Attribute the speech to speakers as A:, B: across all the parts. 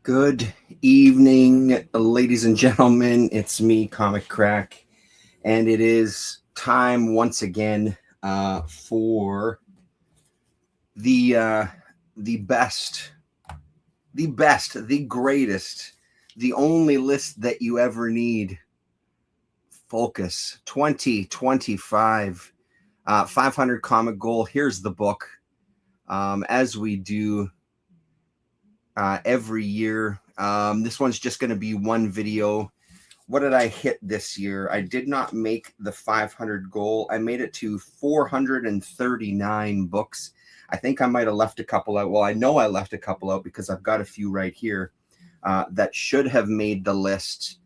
A: Good evening, ladies and gentlemen. It's me, Comic Crack, and it is time once again for the uh, the best, the greatest, the only list that you ever need. Focus 2025, 500 comic goal. Here's the book. As we do every year. This one's just going to be one video. What did I hit this year? I did not make the 500 goal. I made it to 439 books. I think I might have left a couple out. Well, I know I left a couple out because I've got a few right here that should have made the list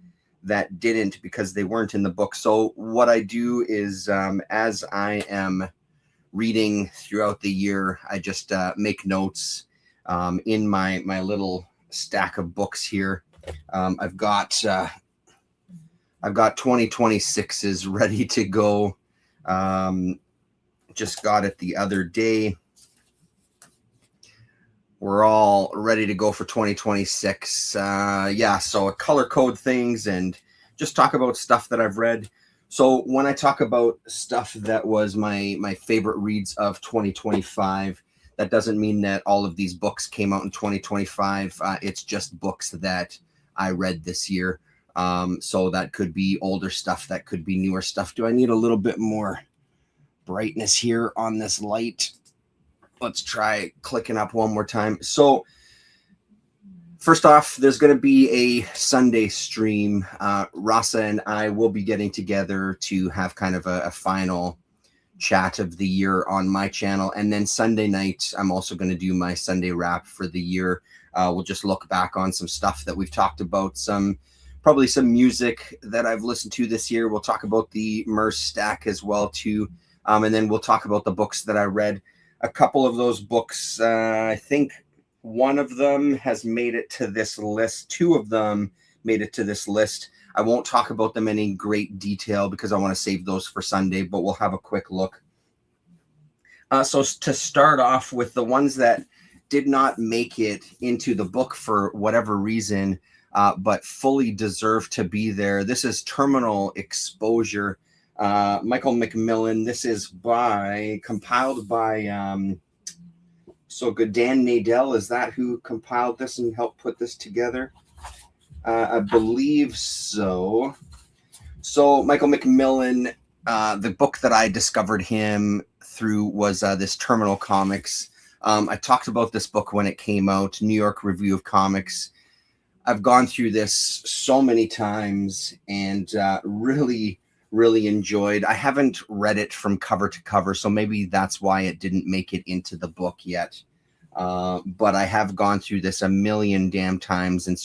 A: that didn't because they weren't in the book. So what I do is as I am reading throughout the year, I just make notes in my little stack of books here. I've got 2026s ready to go. Just got it the other day. We're all ready to go for 2026. Yeah, so I color code things and just talk about stuff that I've read. So when I talk about stuff that was my favorite reads of 2025, that doesn't mean that all of these books came out in 2025. It's just books that I read this year. So that could be older stuff, that could be newer stuff. Do I need a little bit more brightness here on this light? Let's try clicking up one more time. So first off, there's going to be a Sunday stream. Rasa and I will be getting together to have kind of a final chat of the year on my channel, and then Sunday night I'm also going to do my Sunday wrap for the year. We'll just look back on some stuff that we've talked about, probably some music that I've listened to this year. We'll talk about the Merce stack as well too, and then we'll talk about the books that I read. A couple of those books, I think one of them has made it to this list. Two of them made it to this list. I won't talk about them in any great detail because I want to save those for Sunday, but we'll have a quick look. So to start off with the ones that did not make it into the book for whatever reason, but fully deserve to be there. This is Terminal Exposure, Michael McMillan. This is compiled by so good. Dan Nadell, is that who compiled this and helped put this together? I believe so. So Michael McMillan, the book that I discovered him through was this Terminal Comics. I talked about this book when it came out, New York Review of Comics. I've gone through this so many times and really, really enjoyed. I haven't read it from cover to cover, so maybe that's why it didn't make it into the book yet. But I have gone through this a million damn times and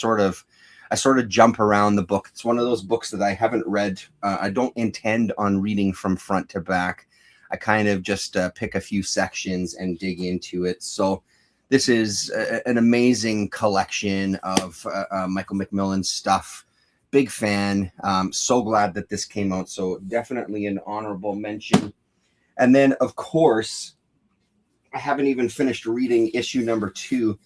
A: I sort of jump around the book. It's one of those books that I haven't read. I don't intend on reading from front to back. I kind of just pick a few sections and dig into it. So this is an amazing collection of Michael McMillan's stuff. Big fan. So glad that this came out. So definitely an honorable mention. And then, of course, I haven't even finished reading issue number 2.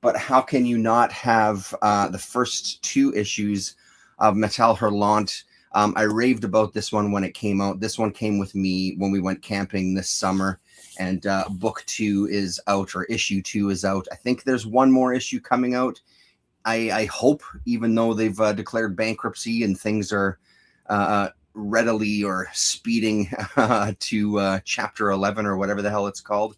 A: But how can you not have the first 2 issues of Metal Hurlant? I raved about this one when it came out. This one came with me when we went camping this summer. And book 2 is out, or issue 2 is out. I think there's one more issue coming out. I hope, even though they've declared bankruptcy and things are readily or speeding to chapter 11 or whatever the hell it's called.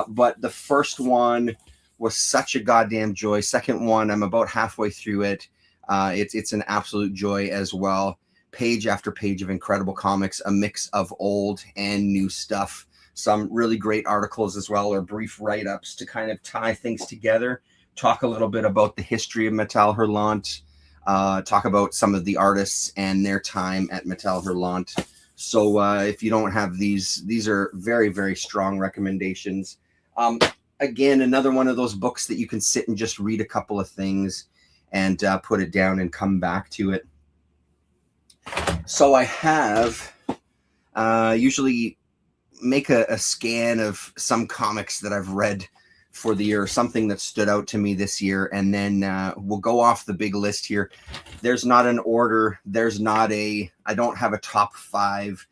A: But the first one was such a goddamn joy. Second one, I'm about halfway through it. It's an absolute joy as well. Page after page of incredible comics, a mix of old and new stuff. Some really great articles as well, or brief write-ups to kind of tie things together. Talk a little bit about the history of Metal Hurlant. Talk about some of the artists and their time at Metal Hurlant. So if you don't have these are very, very strong recommendations. Again, another one of those books that you can sit and just read a couple of things and put it down and come back to it. So I have usually make a scan of some comics that I've read for the year, something that stood out to me this year, and then we'll go off the big list here. There's not an order. There's not I don't have a top 5.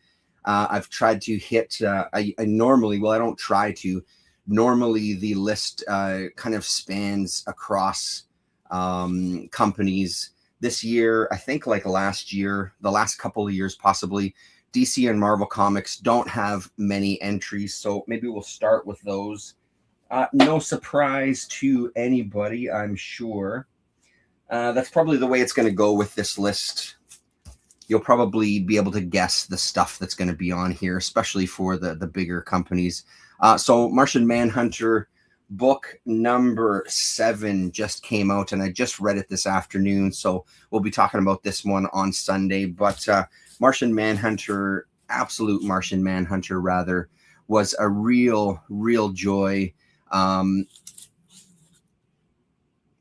A: I've tried to hit, I normally, well, I don't try to. Normally the list kind of spans across companies. This year, I think like last year, the last couple of years possibly, DC and Marvel Comics don't have many entries, so maybe we'll start with those. No surprise to anybody, I'm sure. That's probably the way it's going to go with this list. You'll probably be able to guess the stuff that's going to be on here, especially for the bigger companies. So Martian Manhunter book number 7 just came out, and I just read it this afternoon, so we'll be talking about this one on Sunday. But Martian Manhunter, absolute Martian Manhunter rather, was a real joy.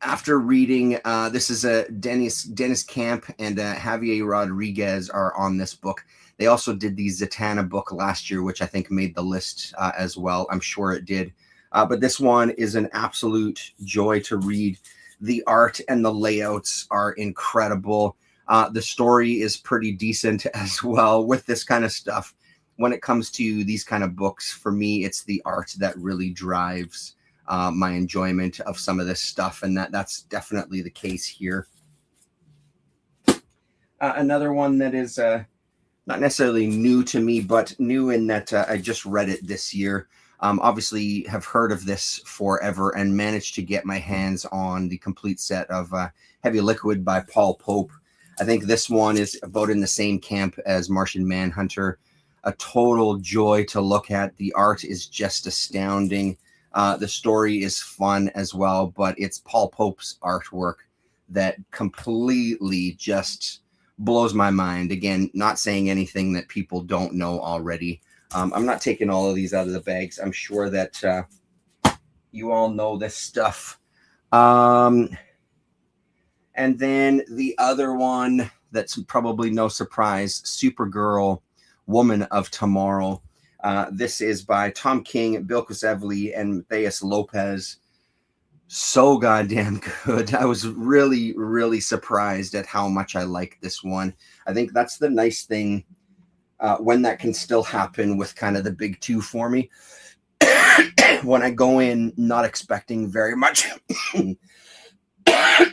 A: After reading, this is a Dennis Camp and Javier Rodriguez are on this book. They also did the Zatanna book last year, which I think made the list as well. I'm sure it did. But this one is an absolute joy to read. The art and the layouts are incredible. The story is pretty decent as well with this kind of stuff. When it comes to these kind of books, for me, it's the art that really drives my enjoyment of some of this stuff, and that's definitely the case here. Another one that is not necessarily new to me, but new in that I just read it this year. Obviously have heard of this forever and managed to get my hands on the complete set of Heavy Liquid by Paul Pope. I think this one is about in the same camp as Martian Manhunter. A total joy to look at. The art is just astounding. The story is fun as well, but it's Paul Pope's artwork that completely just blows my mind. Again, not saying anything that people don't know already. I'm not taking all of these out of the bags. I'm sure that you all know this stuff. And then the other one that's probably no surprise, Supergirl, Woman of Tomorrow. This is by Tom King, Bill Kuzevely, and Matheus Lopez. So goddamn good. I was really surprised at how much I like this one. I think that's the nice thing when that can still happen with kind of the big two for me. When I go in not expecting very much.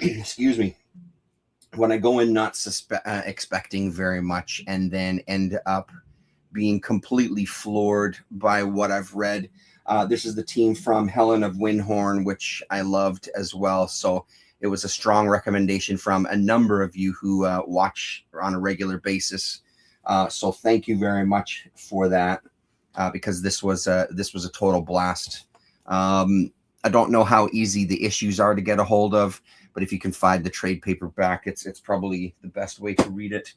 A: Excuse me. When I go in not expecting very much and then end up being completely floored by what I've read. This is the team from Helen of Windhorn, which I loved as well. So it was a strong recommendation from a number of you who watch on a regular basis. So thank you very much for that, because this was a total blast. I don't know how easy the issues are to get a hold of, but if you can find the trade paperback, it's probably the best way to read it.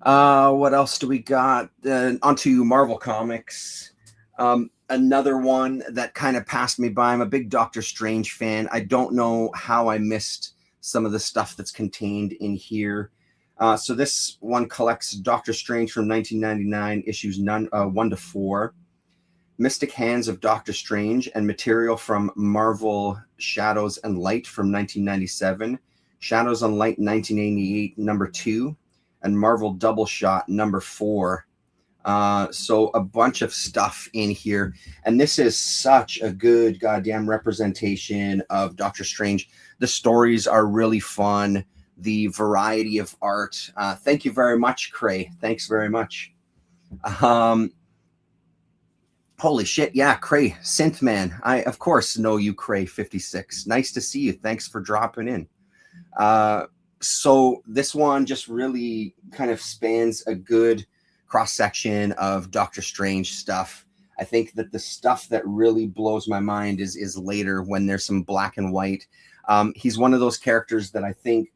A: What else do we got? Onto Marvel Comics. Another one that kind of passed me by. I'm a big Doctor Strange fan. I don't know how I missed some of the stuff that's contained in here. So this one collects Doctor Strange from 1999, issues 1 to 4. Mystic Hands of Doctor Strange and material from Marvel Shadows and Light from 1997. Shadows and Light 1988, number 2. And Marvel Double Shot number 4. So a bunch of stuff in here. And this is such a good goddamn representation of Doctor Strange. The stories are really fun. The variety of art. Thank you very much, Cray. Thanks very much. Holy shit. Yeah, Cray, Synthman. I, of course, know you, Cray56. Nice to see you. Thanks for dropping in. So this one just really kind of spans a good cross-section of Doctor Strange stuff. I think that the stuff that really blows my mind is later when there's some black and white. He's one of those characters that I think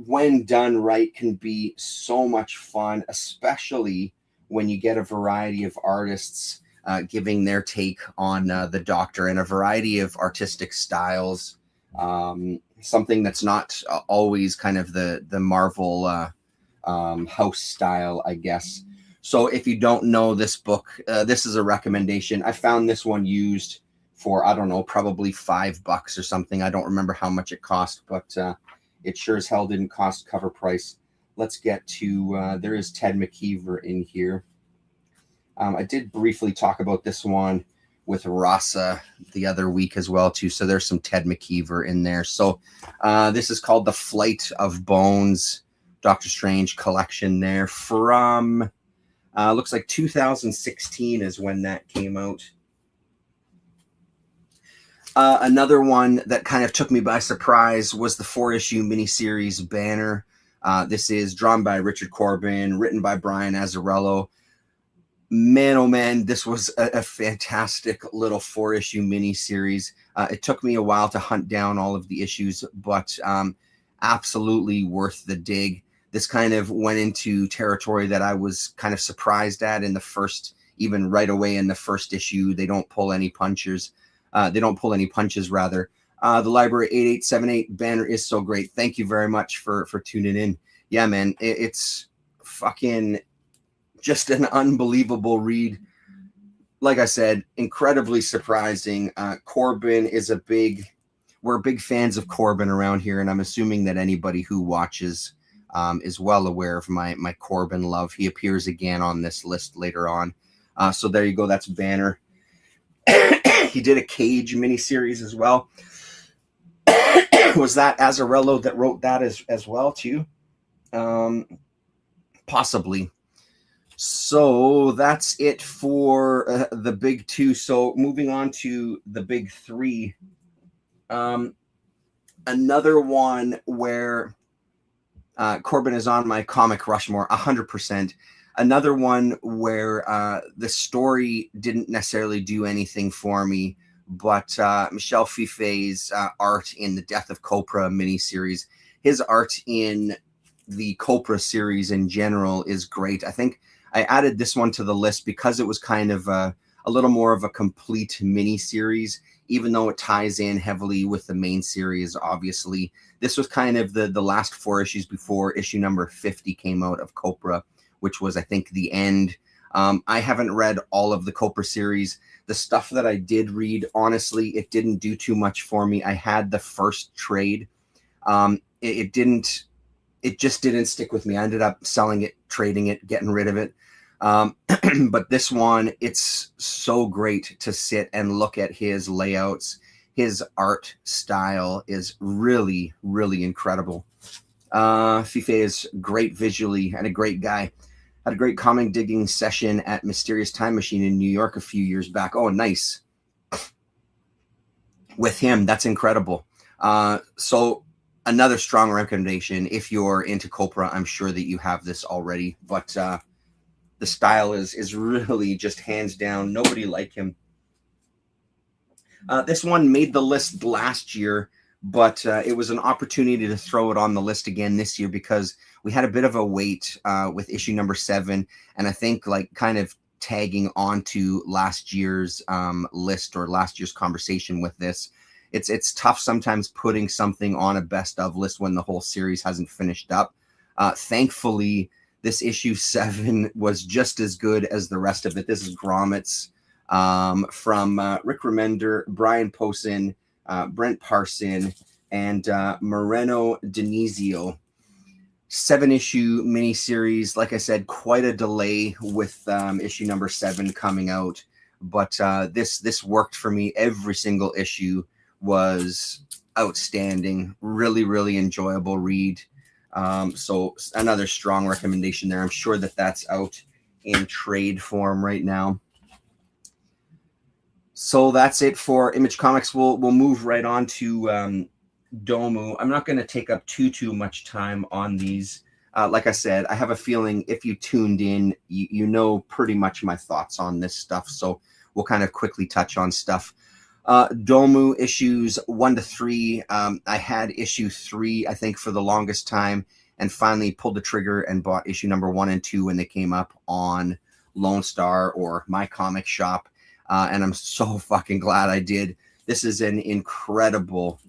A: when done right can be so much fun, especially when you get a variety of artists giving their take on the Doctor and a variety of artistic styles. Something that's not always kind of the Marvel house style, I guess. So if you don't know this book, this is a recommendation. I found this one used for, I don't know, probably $5 or something. I don't remember how much it cost, but it sure as hell didn't cost cover price. Let's get to, there is Ted McKeever in here. I did briefly talk about this one with Rasa the other week as well, too. So there's some Ted McKeever in there. So this is called The Flight of Bones, Doctor Strange collection there from, looks like 2016 is when that came out. Another one that kind of took me by surprise was the 4-issue miniseries Banner. This is drawn by Richard Corbin, written by Brian Azzarello. Man, oh man, this was a fantastic little 4-issue miniseries. It took me a while to hunt down all of the issues, but absolutely worth the dig. This kind of went into territory that I was kind of surprised at in the first, even right away in the first issue. They don't pull any punches. They don't pull any punches, rather. The Library 8878 Banner is so great. Thank you very much for tuning in. Yeah, man, it's fucking just an unbelievable read. Like I said, incredibly surprising. Corbin is we're big fans of Corbin around here, and I'm assuming that anybody who watches is well aware of my Corbin love. He appears again on this list later on. So there you go. That's Banner. He did a Cage miniseries as well. Was that Azzarello that wrote that as well too? Possibly. So that's it for the big two. So moving on to the big three. Another one where Corbin is on my comic Rushmore, 100%. Another one where the story didn't necessarily do anything for me, but Michel Fife's art in the Death of Copra miniseries, his art in the Copra series in general is great. I think I added this one to the list because it was kind of a little more of a complete miniseries, even though it ties in heavily with the main series, obviously. This was kind of the last 4 issues before issue number 50 came out of Copra, which was, I think, the end. I haven't read all of the Copra series. The stuff that I did read, honestly, it didn't do too much for me. I had the first trade. It just didn't stick with me. I ended up selling it, trading it, getting rid of it. But this one, it's so great to sit and look at his layouts. His art style is really, really incredible. Fife is great visually and a great guy. Had a great comic digging session at Mysterious Time Machine in New York a few years back. Oh, nice. With him, that's incredible. So another strong recommendation. If you're into Copra, I'm sure that you have this already, but the style is really just hands down. Nobody like him. This one made the list last year, but it was an opportunity to throw it on the list again this year because we had a bit of a wait with issue number 7, and I think like kind of tagging onto last year's list or last year's conversation with this. It's tough sometimes putting something on a best of list when the whole series hasn't finished up. Thankfully, this issue 7 was just as good as the rest of it. This is Grommets from Rick Remender, Brian Posehn, Brent Parson, and Moreno Denizio. 7-issue miniseries. Like I said, quite a delay with issue number 7 coming out, but this worked for me. Every single issue was outstanding. Really, really enjoyable read. So another strong recommendation there. I'm sure that that's out in trade form right now. So that's it for Image Comics. We'll move right on to Domu. I'm not going to take up too much time on these. Like I said, I have a feeling if you tuned in, you know pretty much my thoughts on this stuff. So we'll kind of quickly touch on stuff. Domu issues 1 to 3. I had issue 3, I think, for the longest time, and finally pulled the trigger and bought issue number 1 and 2 when they came up on Lone Star or My Comic Shop. And I'm so fucking glad I did. This is an incredible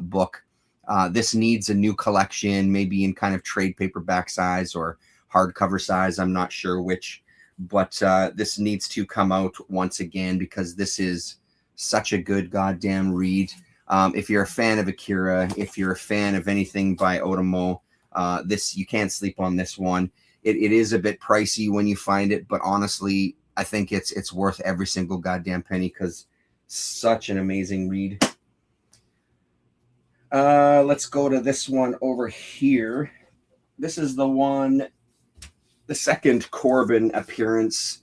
A: book. This needs a new collection, maybe in kind of trade paperback size or hardcover size. I'm not sure which, but this needs to come out once again because this is such a good goddamn read. If you're a fan of Akira, if you're a fan of anything by Otomo, this, you can't sleep on this one. It is a bit pricey when you find it, but honestly, I think it's worth every single goddamn penny because such an amazing read. Let's go to this one over here. This is the one, the second Corben appearance.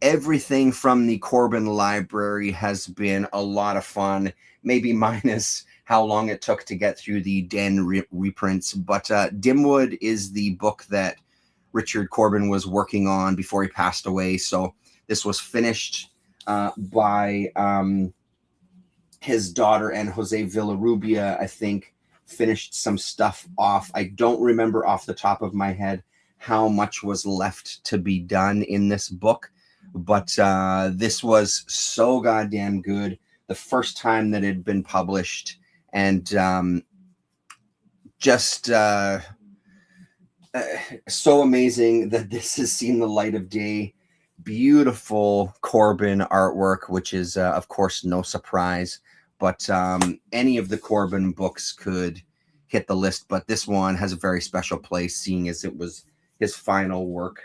A: Everything from the Corben library has been a lot of fun, maybe minus how long it took to get through the Den reprints. But Dimwood is the book that Richard Corben was working on before he passed away. So this was finished by his daughter, and Jose Villarrubia, I think, finished some stuff off. I don't remember off the top of my head how much was left to be done in this book. But this was so goddamn good the first time that it had been published, and just so amazing that this has seen the light of day. Beautiful Corben artwork, which is, of course, no surprise. But any of the Corben books could hit the list, but this one has a very special place, seeing as it was his final work.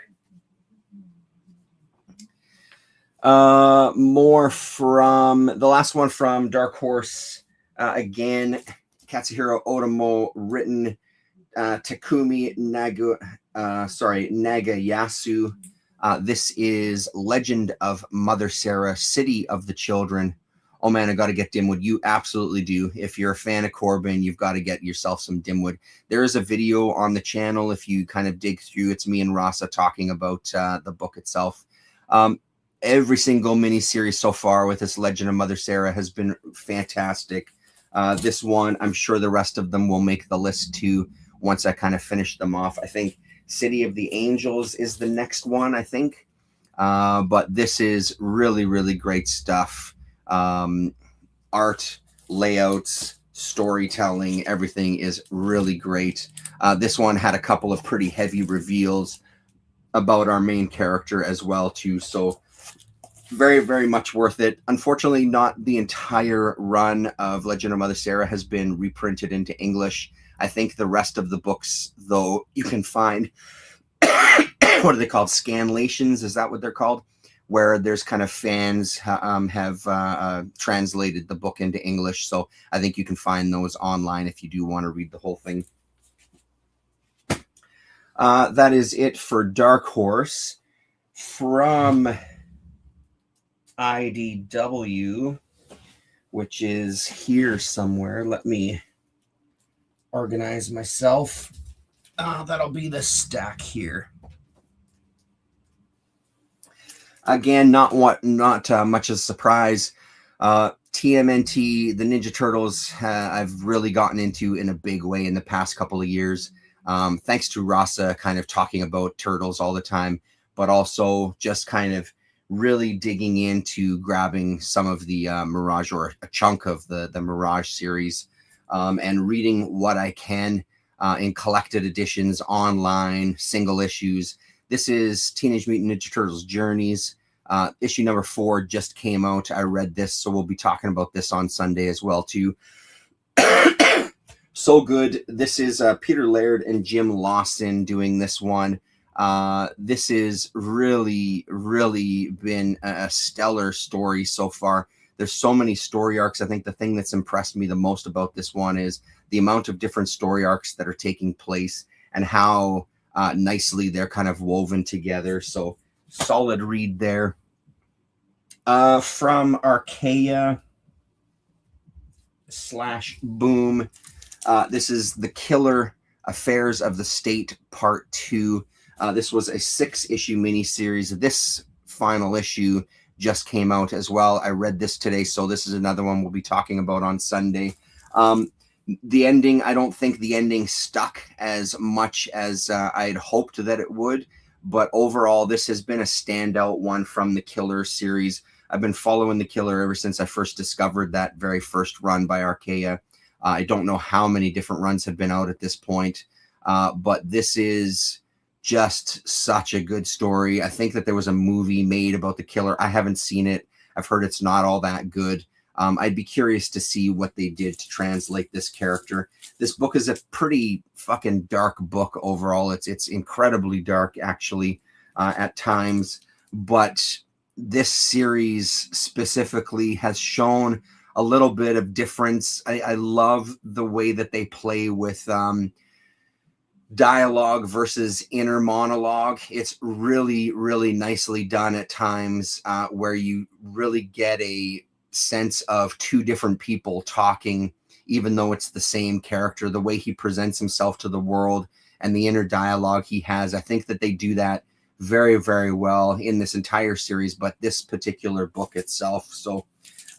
A: More from the last one from Dark Horse. Again, Katsuhiro Otomo, written Takumi Nagayasu. This is Legend of Mother Sarah, City of the Children. Oh man, I got to get Dimwood. You absolutely do. If you're a fan of Corben, you've got to get yourself some Dimwood. There is a video on the channel if you kind of dig through. It's me and Rasa talking about the book itself. Every single miniseries so far with this Legend of Mother Sarah has been fantastic. This one, I'm sure the rest of them will make the list too once I kind of finish them off. I think City of the Angels is the next one, I think. But this is really, really great stuff. Art, layouts, storytelling, everything is really great. This one had a couple of pretty heavy reveals about our main character as well too. So very, very much worth it. Unfortunately, not the entire run of Legend of Mother Sarah has been reprinted into English. I think the rest of the books, though, you can find, what are they called? Scanlations, is that what they're called? Where there's kind of fans have translated the book into English. So I think you can find those online if you do want to read the whole thing. That is it for Dark Horse. From IDW, which is here somewhere. Let me organize myself. That'll be the stack here. Again, not much of a surprise. TMNT, the Ninja Turtles, I've really gotten into in a big way in the past couple of years. Thanks to Rasa kind of talking about Turtles all the time, but also just kind of really digging into grabbing some of the Mirage, or a chunk of the Mirage series, and reading what I can in collected editions, online, single issues. This is Teenage Mutant Ninja Turtles Journeys. Issue number 4 just came out. I read this, so we'll be talking about this on Sunday as well too. So good. This is Peter Laird and Jim Lawson doing this one. This is really, really been a stellar story so far. There's so many story arcs. I think the thing that's impressed me the most about this one is the amount of different story arcs that are taking place and how nicely they're kind of woven together. So solid read there. From Archaea / Boom. This is The Killer Affairs of the State Part 2. This was a 6-issue miniseries. This final issue just came out as well. I read this today, so this is another one we'll be talking about on Sunday. The ending, I don't think the ending stuck as much as I'd hoped that it would, but overall, this has been a standout one from the Killer series. I've been following the Killer ever since I first discovered that very first run by Archaea. I don't know how many different runs have been out at this point, but this is just such a good story. I think that there was a movie made about the killer. I haven't seen it. I've heard it's not all that good. I'd be curious to see what they did to translate this character. This book is a pretty fucking dark book overall. It's incredibly dark, actually, at times. But this series specifically has shown a little bit of difference. I love the way that they play with dialogue versus inner monologue. It's really, really nicely done at times, where you really get a sense of two different people talking, even though it's the same character. The way he presents himself to the world and the inner dialogue he has, I think that they do that very, very well in this entire series, but this particular book itself. So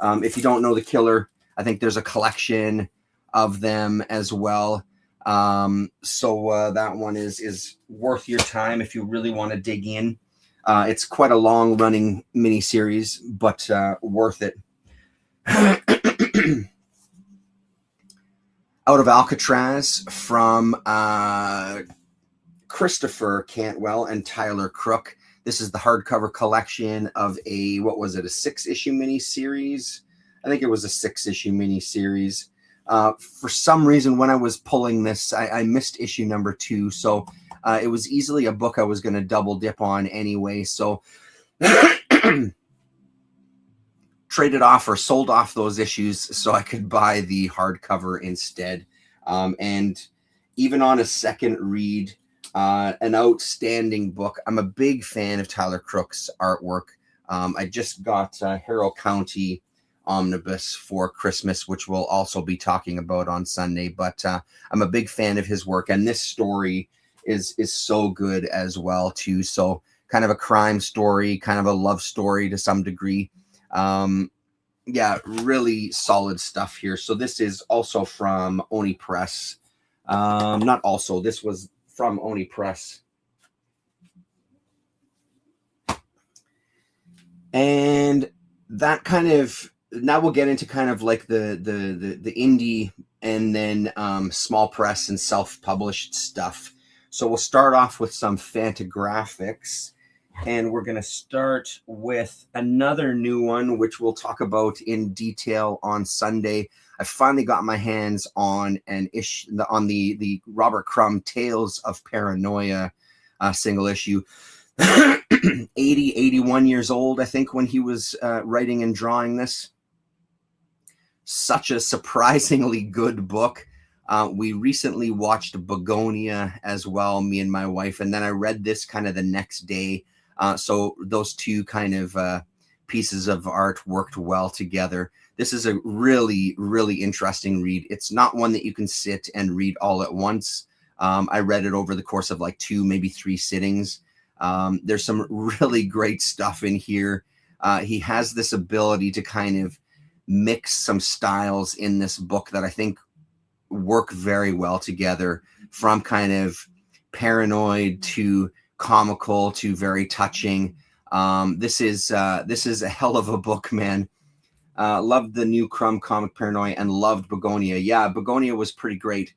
A: if you don't know the killer, I think there's a collection of them as well. So that one is worth your time if you really want to dig in. It's quite a long running mini series, but worth it. Out of Alcatraz from Christopher Cantwell and Tyler Crook. This is the hardcover collection of a 6-issue mini series. I think it was a 6-issue mini series. For some reason, when I was pulling this, I missed issue number 2. So it was easily a book I was going to double dip on anyway. So traded off or sold off those issues so I could buy the hardcover instead. And even on a second read, an outstanding book. I'm a big fan of Tyler Crook's artwork. I just got Harrow County Omnibus for Christmas, which we'll also be talking about on Sunday. But I'm a big fan of his work, and this story is so good as well too. So kind of a crime story, kind of a love story to some degree. Yeah, really solid stuff here. So this is also from Oni Press. Not also, this was from Oni Press. And that kind of, now we'll get into kind of like the indie and then small press and self-published stuff. So we'll start off with some Fantagraphics, and we're going to start with another new one, which we'll talk about in detail on Sunday. I finally got my hands on the Robert Crumb Tales of Paranoia single issue. 81 years old, I think, when he was writing and drawing this. Such a surprisingly good book. We recently watched Begonia as well, me and my wife, and then I read this kind of the next day. So those two kind of pieces of art worked well together. This is a really, really interesting read. It's not one that you can sit and read all at once. I read it over the course of like 2, maybe 3 sittings. There's some really great stuff in here. He has this ability to kind of mix some styles in this book that I think work very well together, from kind of paranoid to comical to very touching. This is a hell of a book, man. Loved the new Crumb comic Paranoia and loved Begonia. Yeah, Begonia was pretty great.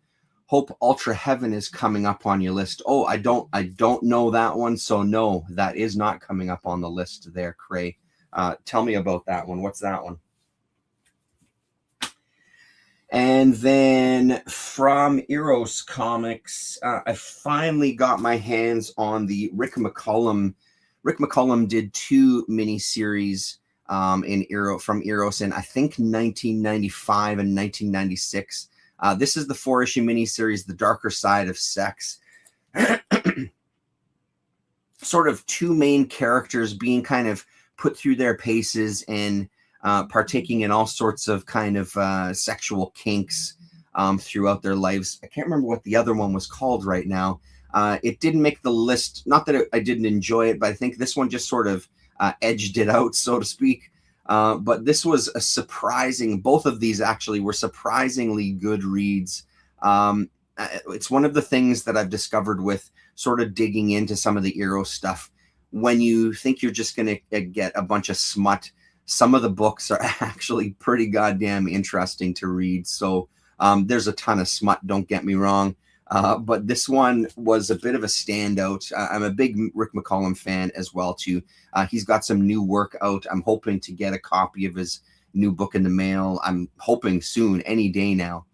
A: Hope Ultra Heaven is coming up on your list. Oh, I don't know that one, so no, that is not coming up on the list there, Cray. Tell me about that one. What's that one? And then from Eros Comics, I finally got my hands on the Rick McCollum. Rick McCollum did 2 miniseries from Eros in, I think, 1995 and 1996. This is the 4-issue miniseries, The Darker Side of Sex. Sort of 2 main characters being kind of put through their paces and partaking in all sorts of kind of sexual kinks throughout their lives. I can't remember what the other one was called right now. It didn't make the list. Not that I didn't enjoy it, but I think this one just sort of edged it out, so to speak. But this was a surprising, both of these actually were surprisingly good reads. It's one of the things that I've discovered with sort of digging into some of the Eros stuff. When you think you're just going to get a bunch of smut, some of the books are actually pretty goddamn interesting to read. So there's a ton of smut, don't get me wrong. But this one was a bit of a standout. I'm a big Rick McCallum fan as well too. He's got some new work out. I'm hoping to get a copy of his new book in the mail. I'm hoping soon, any day now.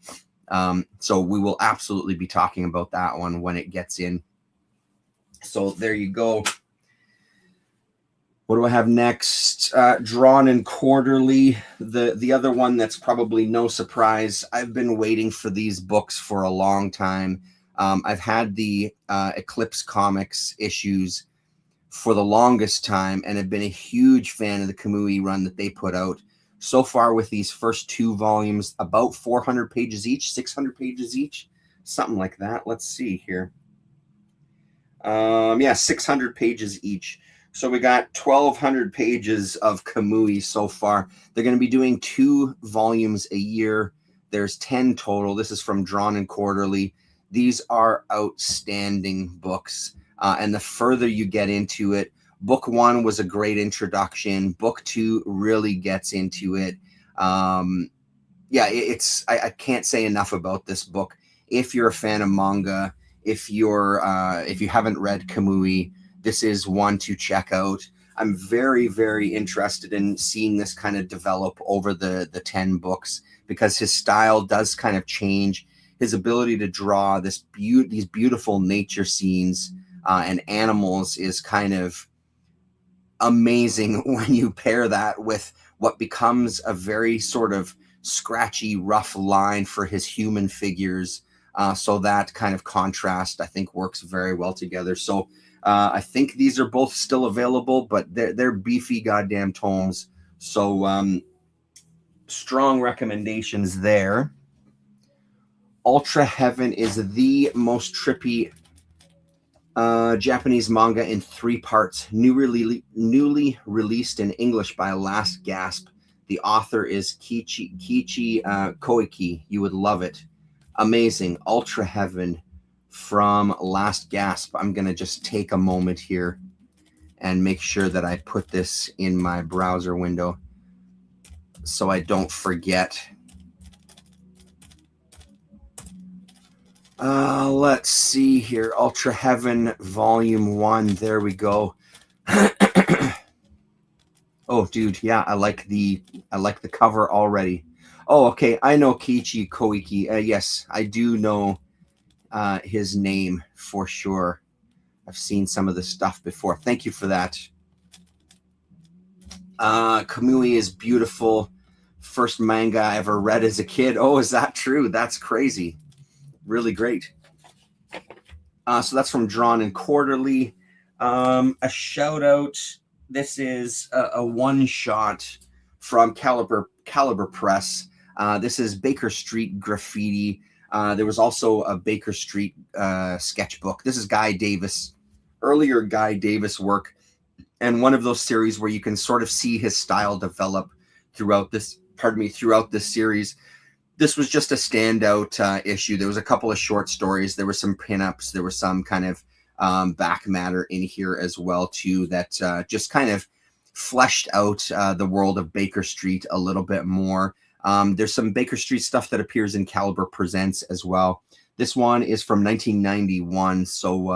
A: So we will absolutely be talking about that one when it gets in. So there you go. What do I have next? Drawn and Quarterly. The other one that's probably no surprise. I've been waiting for these books for a long time. I've had the Eclipse Comics issues for the longest time and have been a huge fan of the Kamui run that they put out. So far with these first 2 volumes, about 400 pages each, 600 pages each, something like that. Let's see here. Yeah, 600 pages each. So we got 1,200 pages of Kamui so far. They're going to be doing 2 volumes a year. There's 10 total. This is from Drawn and Quarterly. These are outstanding books. And the further you get into it, book 1 was a great introduction. Book 2 really gets into it. Yeah, I can't say enough about this book. If you're a fan of manga, if you haven't read Kamui, this is one to check out. I'm very, very interested in seeing this kind of develop over the 10 books, because his style does kind of change. His ability to draw these beautiful nature scenes and animals is kind of amazing when you pair that with what becomes a very sort of scratchy, rough line for his human figures. So that kind of contrast, I think, works very well together. So I think these are both still available, but they're beefy goddamn tomes. So strong recommendations there. Ultra Heaven is the most trippy Japanese manga in 3 parts, newly released in English by Last Gasp. The author is Kiichi Koike. You would love it. Amazing. Ultra Heaven from Last Gasp. I'm going to just take a moment here and make sure that I put this in my browser window so I don't forget. Let's see here. Ultra Heaven Volume 1. There we go. Oh, dude, yeah, I like the cover already. Oh, okay, I know Kiichi Koike. Yes, I do know his name for sure. I've seen some of the stuff before. Thank you for that. Kamui is beautiful. First manga I ever read as a kid. Oh, is that true? That's crazy. Really great. So that's from Drawn and Quarterly. A shout out. This is a one-shot from Caliber Press. This is Baker Street Graffiti. There was also a Baker Street sketchbook. This is Guy Davis, earlier Guy Davis work, and one of those series where you can sort of see his style develop throughout this series. This was just a standout issue. There was a couple of short stories. There were some pinups. There was some kind of back matter in here as well too that just kind of fleshed out the world of Baker Street a little bit more. There's some Baker Street stuff that appears in Caliber Presents as well. This one is from 1991, so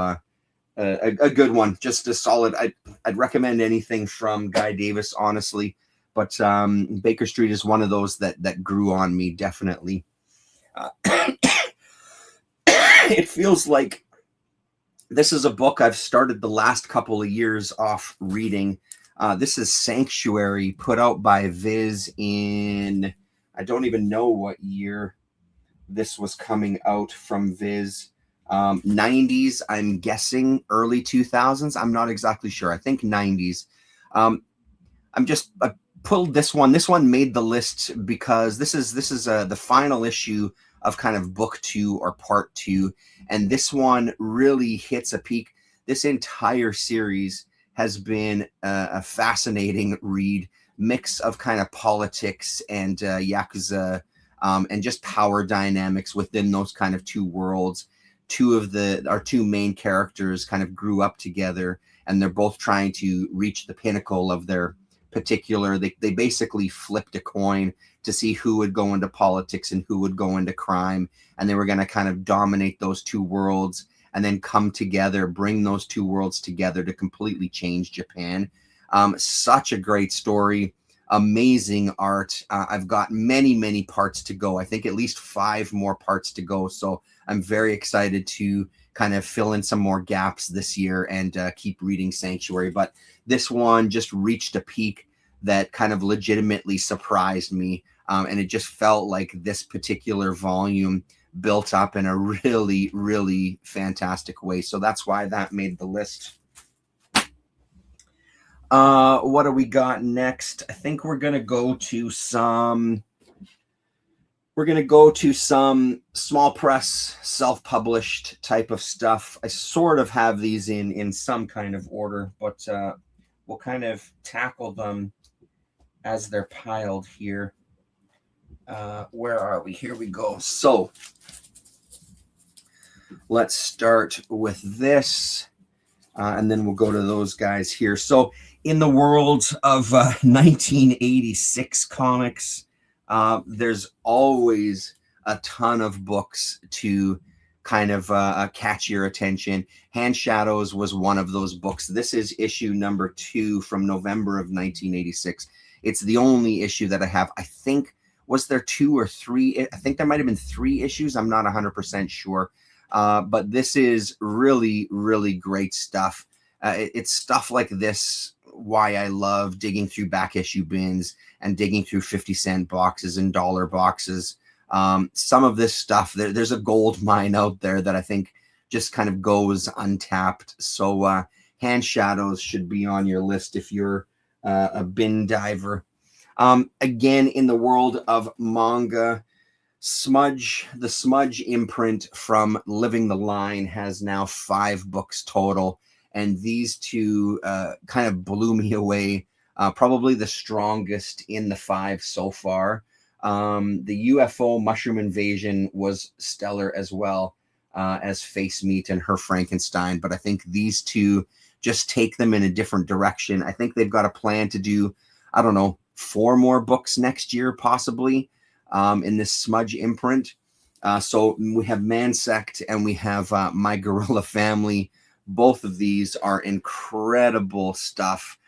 A: a good one, just a solid. I'd recommend anything from Guy Davis, honestly, but Baker Street is one of those that grew on me, definitely. It feels like this is a book I've started the last couple of years off reading. This is Sanctuary, put out by Viz in, I don't even know what year this was coming out from Viz. 90s, I'm guessing, early 2000s. I'm not exactly sure. I think 90s. I pulled this one. This one made the list because this is the final issue of kind of book 2 or part 2, and this one really hits a peak. This entire series has been a fascinating read, mix of kind of politics and Yakuza and just power dynamics within those kind of 2 worlds. Our two main characters kind of grew up together, and they're both trying to reach the pinnacle of their particular. They basically flipped a coin to see who would go into politics and who would go into crime. And they were going to kind of dominate those two worlds and then come together, bring those two worlds together to completely change Japan. Such a great story. Amazing art. I've got many parts to go. I think at least 5 more parts to go. So I'm very excited to kind of fill in some more gaps this year and keep reading Sanctuary. But this one just reached a peak that kind of legitimately surprised me. And it just felt like this particular volume built up in a really fantastic way. So that's why that made the list. What do we got next? I think we're going to go to some small press, self-published type of stuff. I sort of have these in some kind of order, but we'll kind of tackle them as they're piled here. Where are we? Here we go. So let's start with this, and then we'll go to those guys here. So in the world of 1986 comics, there's always a ton of books to kind of catch your attention. Hand Shadows was one of those books. This is issue number 2 from November of 1986. It's the only issue that I have. I think, was there 2 or 3? I think there might have been 3 issues. I'm not 100% sure. But this is really great stuff. It's stuff like this why I love digging through back issue bins and digging through 50-cent boxes and dollar boxes. Some of this stuff, there's a gold mine out there that I think just kind of goes untapped. So Hand Shadows should be on your list if you're a bin diver. Again, in the world of manga, the Smudge imprint from Living the Line has now 5 books total. And these 2 kind of blew me away. Probably the strongest in the 5 so far. The UFO Mushroom Invasion was stellar as well as Face Meat and Her Frankenstein. But I think these 2 just take them in a different direction. I think they've got a plan to do, I don't know, 4 more books next year, possibly, in this Smudge imprint. So we have Mansect and we have My Gorilla Family. Both of these are incredible stuff.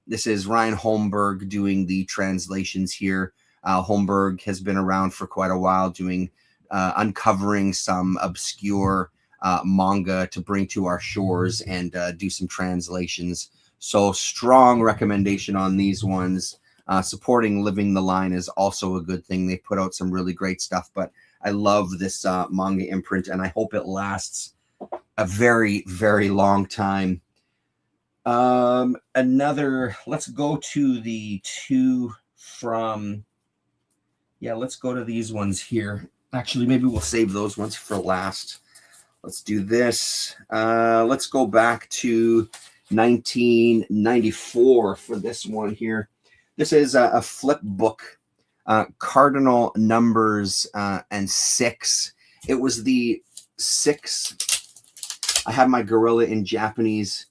A: This is Ryan Holmberg doing the translations here. Holmberg has been around for quite a while doing uncovering some obscure manga to bring to our shores and do some translations. So strong recommendation on these ones. Supporting Living the Line is also a good thing. They put out some really great stuff, but I love this manga imprint and I hope it lasts a very long time. Let's go to the 2 from, let's go to these ones here. Actually, maybe we'll save those ones for last. Let's do this. Let's go back to 1994 for this one here. This is a flip book, Cardinal Numbers and 6. It was the 6. I have My Gorilla in Japanese.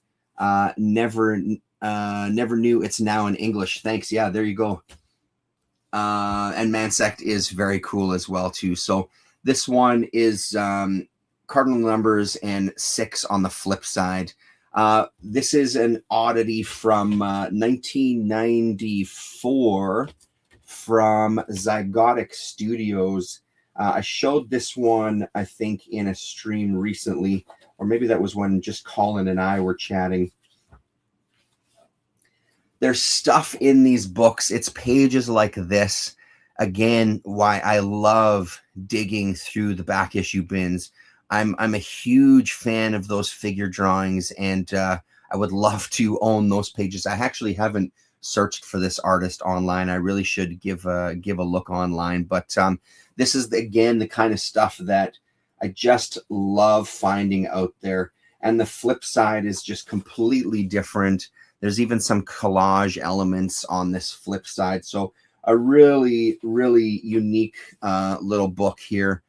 A: Never knew it's now in English. Thanks. Yeah, there you go. And Mansect is very cool as well too. So this one is Cardinal Numbers and 6 on the flip side. This is an oddity from 1994 from Zygotic Studios. I showed this one, I think, in a stream recently, or maybe that was when just Colin and I were chatting. There's stuff in these books. It's pages like this. Again, why I love digging through the back issue bins. I'm a huge fan of those figure drawings, and I would love to own those pages. I actually haven't searched for this artist online. I really should give a look online. But this is, again, the kind of stuff that I just love finding out there. And the flip side is just completely different. There's even some collage elements on this flip side. So a really unique little book here.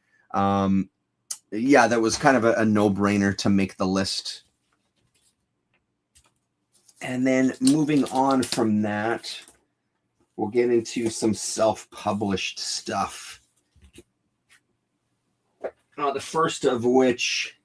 A: Yeah, that was kind of a no-brainer to make the list. And then moving on from that, we'll get into some self-published stuff. The first of which,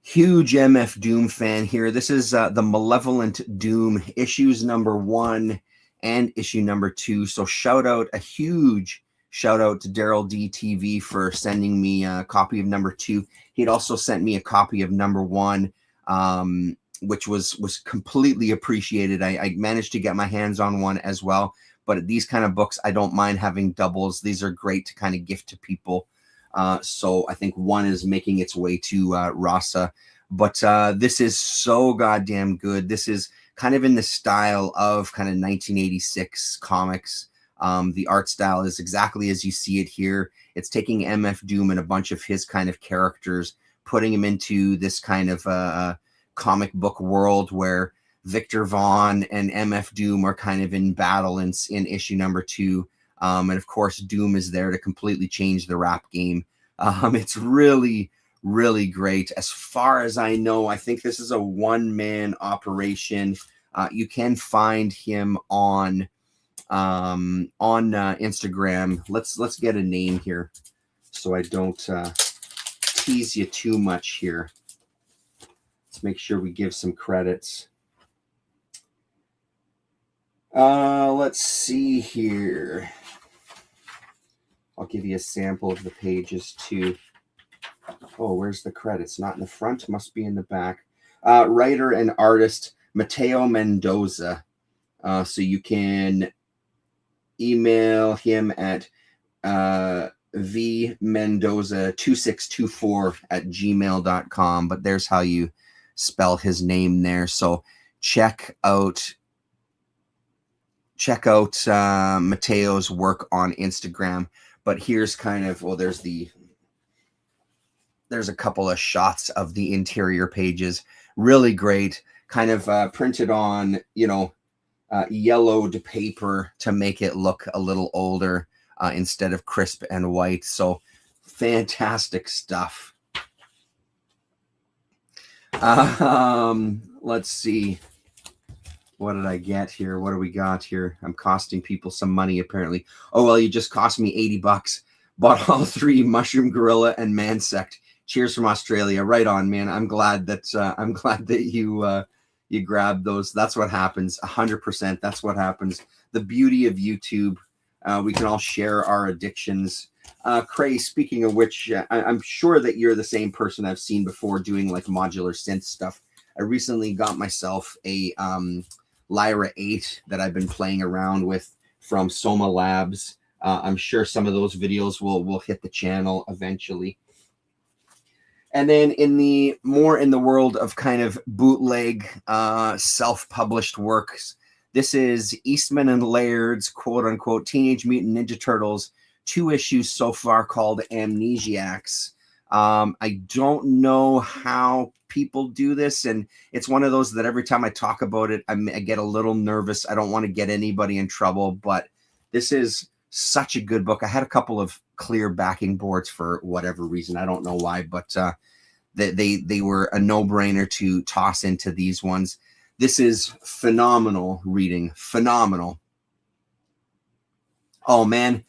A: huge MF Doom fan here. This is the Malevolent Doom, issues number 1 and issue number 2. So a huge shout out to Daryl DTV for sending me a copy of number 2. He'd also sent me a copy of number 1, which was completely appreciated. I managed to get my hands on one as well. But these kind of books, I don't mind having doubles. These are great to kind of gift to people. So I think one is making its way to Rasa. But this is so goddamn good. This is kind of in the style of kind of 1986 comics. The art style is exactly as you see it here. It's taking MF Doom and a bunch of his kind of characters, putting him into this kind of comic book world where Victor Vaughn and MF Doom are kind of in battle in issue number 2. And of course, Doom is there to completely change the rap game. It's really, really great. As far as I know, I think this is a one-man operation. You can find him on Instagram. Let's get a name here so I don't tease you too much here. Let's make sure we give some credits. Let's see here. I'll give you a sample of the pages too. Oh, where's the credits? Not in the front, must be in the back. Writer and artist Mateo Mendoza. So you can email him at vmendoza2624@gmail.com. But there's how you spell his name there. So check out Mateo's work on Instagram. But here's kind of, well, there's a couple of shots of the interior pages. Really great. Kind of printed on, yellowed paper to make it look a little older instead of crisp and white. So fantastic stuff. Let's see. What did I get here? What do we got here? I'm costing people some money, apparently. Oh, well, you just cost me $80. Bought all 3, Mushroom Gorilla and Mansect. Cheers from Australia. Right on, man. I'm glad that you grabbed those. That's what happens. 100%. That's what happens. The beauty of YouTube. We can all share our addictions. Cray, speaking of which, I'm sure that you're the same person I've seen before doing like modular synth stuff. I recently got myself a Lyra 8 that I've been playing around with from Soma Labs. I'm sure some of those videos will hit the channel eventually. And then in the world of kind of bootleg self-published works, this is Eastman and Laird's quote-unquote Teenage Mutant Ninja Turtles, 2 issues so far called Amnesiacs. I don't know how people do this, and it's one of those that every time I talk about it, I get a little nervous. I don't want to get anybody in trouble, but this is such a good book. I had a couple of clear backing boards for whatever reason. I don't know why, but they were a no-brainer to toss into these ones. This is phenomenal reading. Phenomenal. Oh, man.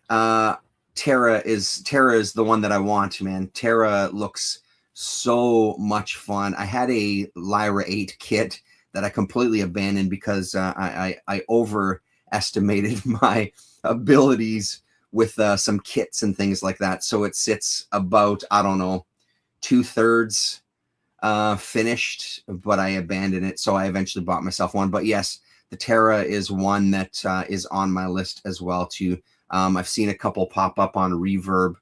A: Terra is the one that I want, man. Terra looks so much fun. I had a Lyra 8 kit that I completely abandoned because I overestimated my abilities with some kits and things like that. So it sits about, I don't know, 2/3 finished, but I abandoned it. So I eventually bought myself one. But yes, the Terra is one that is on my list as well too. I've seen a couple pop up on Reverb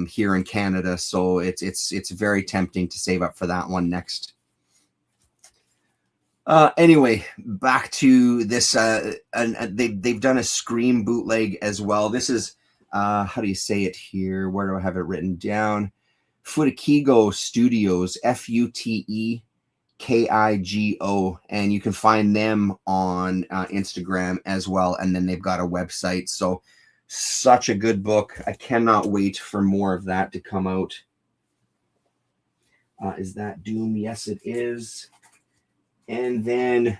A: here in Canada, so it's very tempting to save up for that one next. Anyway, back to this. They've done a Scream bootleg as well. This is how do you say it here? Where do I have it written down? Futikigo Studios, Futekigo, and you can find them on Instagram as well. And then they've got a website. So such a good book. I cannot wait for more of that to come out. Is that Doom? Yes, it is. And then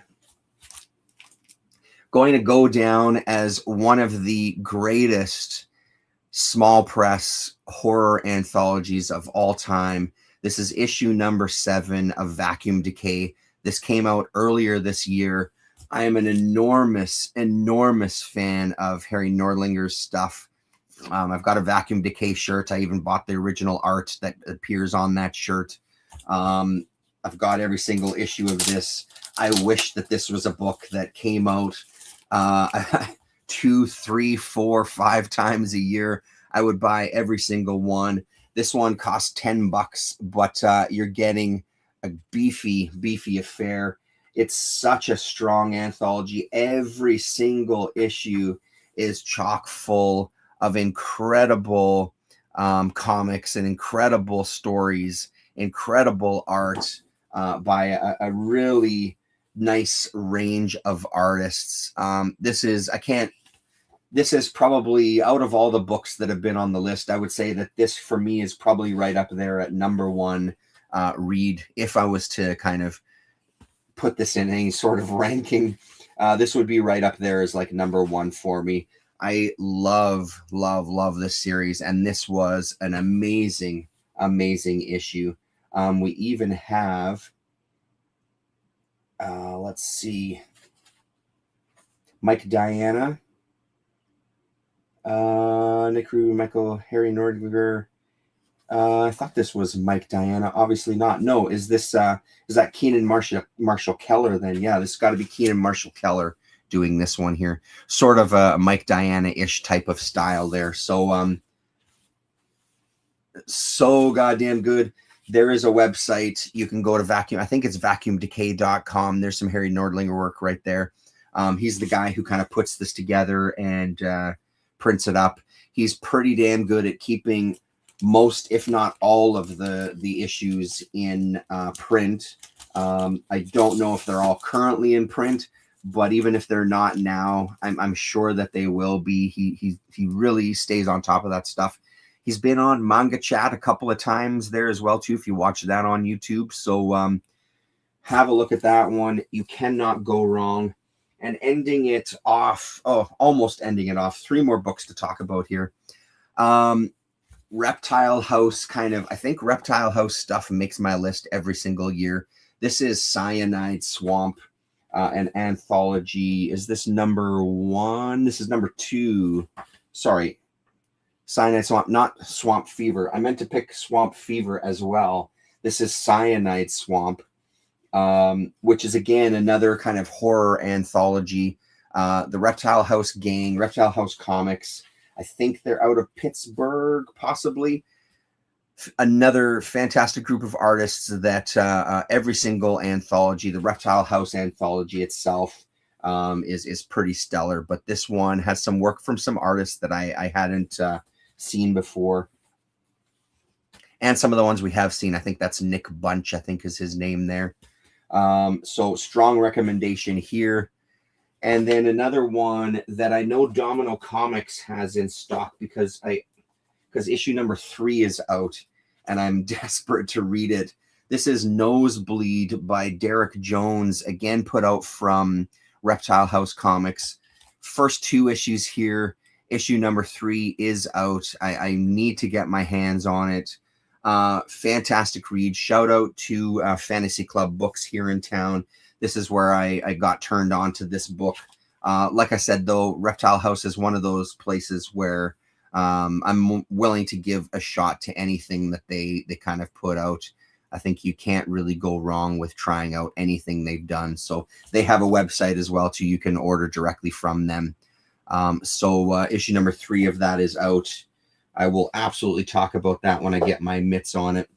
A: going to go down as one of the greatest small press horror anthologies of all time. This is issue number 7 of Vacuum Decay. This came out earlier this year. I am an enormous fan of Harry Nordlinger's stuff. I've got a Vacuum Decay shirt. I even bought the original art that appears on that shirt. I've got every single issue of this. I wish that this was a book that came out 2, 3, 4, 5 times a year. I would buy every single one. This one costs $10, but you're getting a beefy affair. It's such a strong anthology. Every single issue is chock full of incredible comics and incredible stories, incredible art by a really nice range of artists. This is probably, out of all the books that have been on the list, I would say that this for me is probably right up there at number 1 read. If I was to kind of put this in any sort of ranking, this would be right up there as like number 1 for me. I love this series, and this was an amazing issue. We even have, let's see, Mike Diana, Nick Ruby, Michael, Harry Nordlinger. I thought this was Mike Diana. Obviously not. No, is that Keenan Marshall Keller then? Yeah, this has got to be Keenan Marshall Keller doing this one here. Sort of a Mike Diana-ish type of style there. So so goddamn good. There is a website. You can go to Vacuum. I think it's vacuumdecay.com. There's some Harry Nordlinger work right there. He's the guy who kind of puts this together and prints it up. He's pretty damn good at keeping most, if not all, of the issues in print. I don't know if they're all currently in print, but even if they're not now, I'm sure that they will be. He really stays on top of that stuff. He's been on Manga Chat a couple of times there as well too, if you watch that on YouTube. So have a look at that one. You cannot go wrong. And ending it off, almost ending it off, 3 more books to talk about here. Reptile House I think Reptile House stuff makes my list every single year. This is Cyanide Swamp, an anthology. Is this number 1? This is number 2. Sorry. Cyanide Swamp, not Swamp Fever. I meant to pick Swamp Fever as well. This is Cyanide Swamp, which is, again, another kind of horror anthology. The Reptile House gang, Reptile House Comics. I think they're out of Pittsburgh, possibly. Another fantastic group of artists that every single anthology, the Reptile House anthology itself, is pretty stellar. But this one has some work from some artists that I hadn't seen before. And some of the ones we have seen. I think that's Nick Bunch, I think is his name there. So strong recommendation here. And then another one that I know Domino Comics has in stock because issue number 3 is out and I'm desperate to read it. This is Nosebleed by Derek Jones, again put out from Reptile House Comics. First 2 issues here. Issue number 3 is out. I need to get my hands on it. Fantastic read. Shout out to Fantasy Club Books here in town. This is where I got turned on to this book. Like I said, though, Reptile House is one of those places where I'm willing to give a shot to anything that they kind of put out. I think you can't really go wrong with trying out anything they've done. So they have a website as well, too. You can order directly from them. So issue number 3 of that is out. I will absolutely talk about that when I get my mitts on it.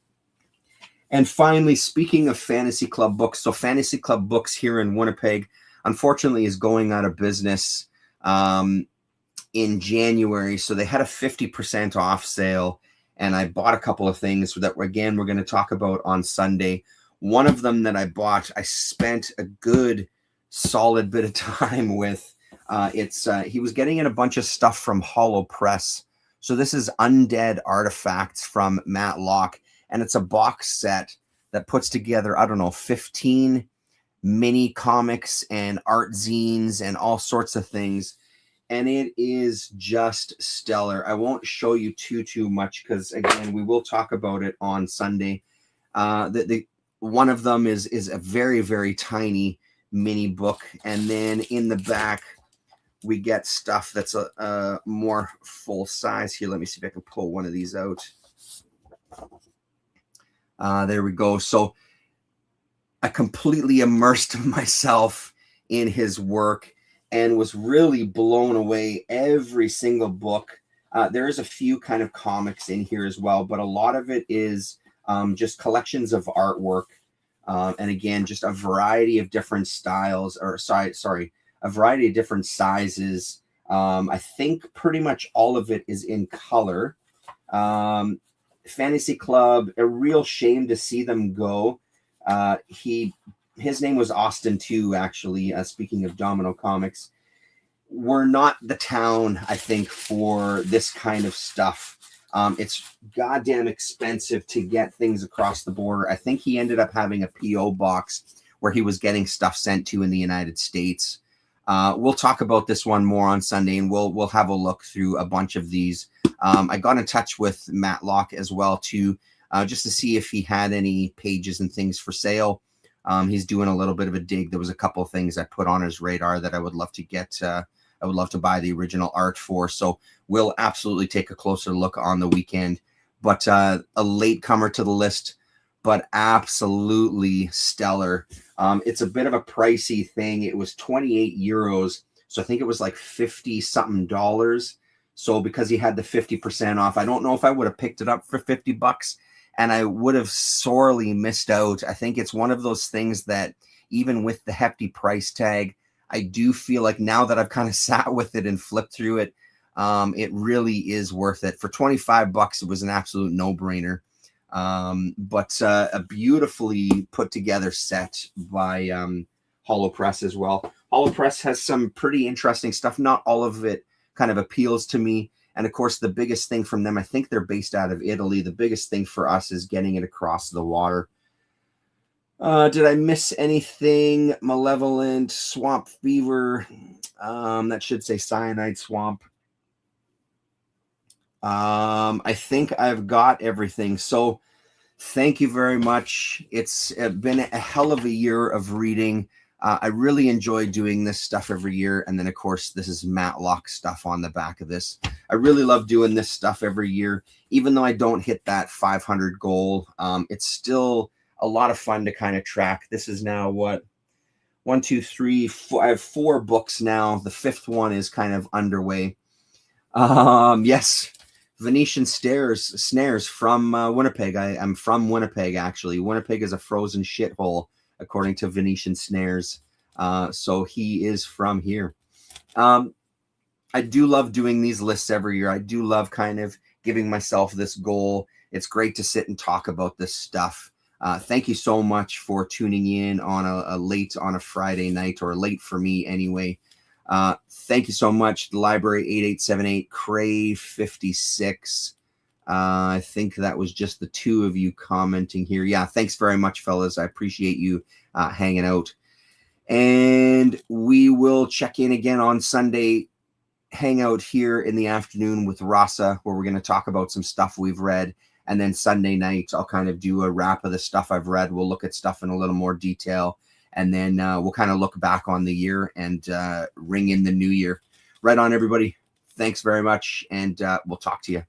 A: And finally, speaking of Fantasy Club Books, so Fantasy Club Books here in Winnipeg, unfortunately, is going out of business in January. So they had a 50% off sale, and I bought a couple of things that, again, we're going to talk about on Sunday. One of them that I bought, I spent a good solid bit of time with. He was getting in a bunch of stuff from Hollow Press. So this is Undead Artifacts from Matt Locke, and it's a box set that puts together, I don't know, 15, mini comics and art zines and all sorts of things. And it is just stellar. I won't show you too much because, again, we will talk about it on Sunday. The one of them is a very, very tiny mini book. And then in the back, we get stuff that's a more full size. Here, let me see if I can pull one of these out. There we go. So I completely immersed myself in his work and was really blown away. Every single book. There is a few kind of comics in here as well, but a lot of it is just collections of artwork. And again, just a variety of different styles, or sorry, a variety of different sizes. I think pretty much all of it is in color. Fantasy Club, a real shame to see them go. His name was Austin too, actually. Speaking of Domino Comics, we're not the town, I think, for this kind of stuff. It's goddamn expensive to get things across the border. I think he ended up having a PO box where he was getting stuff sent to in the United States. We'll talk about this one more on Sunday, and we'll have a look through a bunch of these. I got in touch with Matlock as well too, just to see if he had any pages and things for sale. He's doing a little bit of a dig. There was a couple of things I put on his radar that I would love to get. I would love to buy the original art for. So we'll absolutely take a closer look on the weekend. But a latecomer to the list, but absolutely stellar. It's a bit of a pricey thing. It was 28 euros. So I think it was like 50 something dollars. So because he had the 50% off, I don't know if I would have picked it up for 50 bucks, and I would have sorely missed out. I think it's one of those things that even with the hefty price tag, I do feel like now that I've kind of sat with it and flipped through it, it really is worth it. For 25 bucks, it was an absolute no-brainer. But a beautifully put together set by Hollow Press as well. Hollow Press has some pretty interesting stuff. Not all of it kind of appeals to me. And of course, the biggest thing from them, I think they're based out of Italy. The biggest thing for us is getting it across the water. Did I miss anything? Malevolent, Swamp Fever. That should say Cyanide Swamp. I think I've got everything. So thank you very much. It's been a hell of a year of reading. I really enjoy doing this stuff every year. And then, of course, this is Matlock stuff on the back of this. I really love doing this stuff every year. Even though I don't hit that 500 goal, it's still a lot of fun to kind of track. This is now what? 1, 2, 3, 4. I have 4 books now. The 5th one is kind of underway. Yes, Venetian Snares from Winnipeg. I'm from Winnipeg, actually. Winnipeg is a frozen shithole, according to Venetian Snares. So he is from here. I do love doing these lists every year. I do love kind of giving myself this goal. It's great to sit and talk about this stuff. Thank you so much for tuning in on a late on a Friday night, or late for me anyway. Thank you so much. The Library 8878, Crave 56. I think that was just the 2 of you commenting here. Yeah, thanks very much, fellas. I appreciate you hanging out. And we will check in again on Sunday. Hang out here in the afternoon with Rasa, where we're going to talk about some stuff we've read. And then Sunday night, I'll kind of do a wrap of the stuff I've read. We'll look at stuff in a little more detail. And then we'll kind of look back on the year and ring in the new year. Right on, everybody. Thanks very much. And we'll talk to you.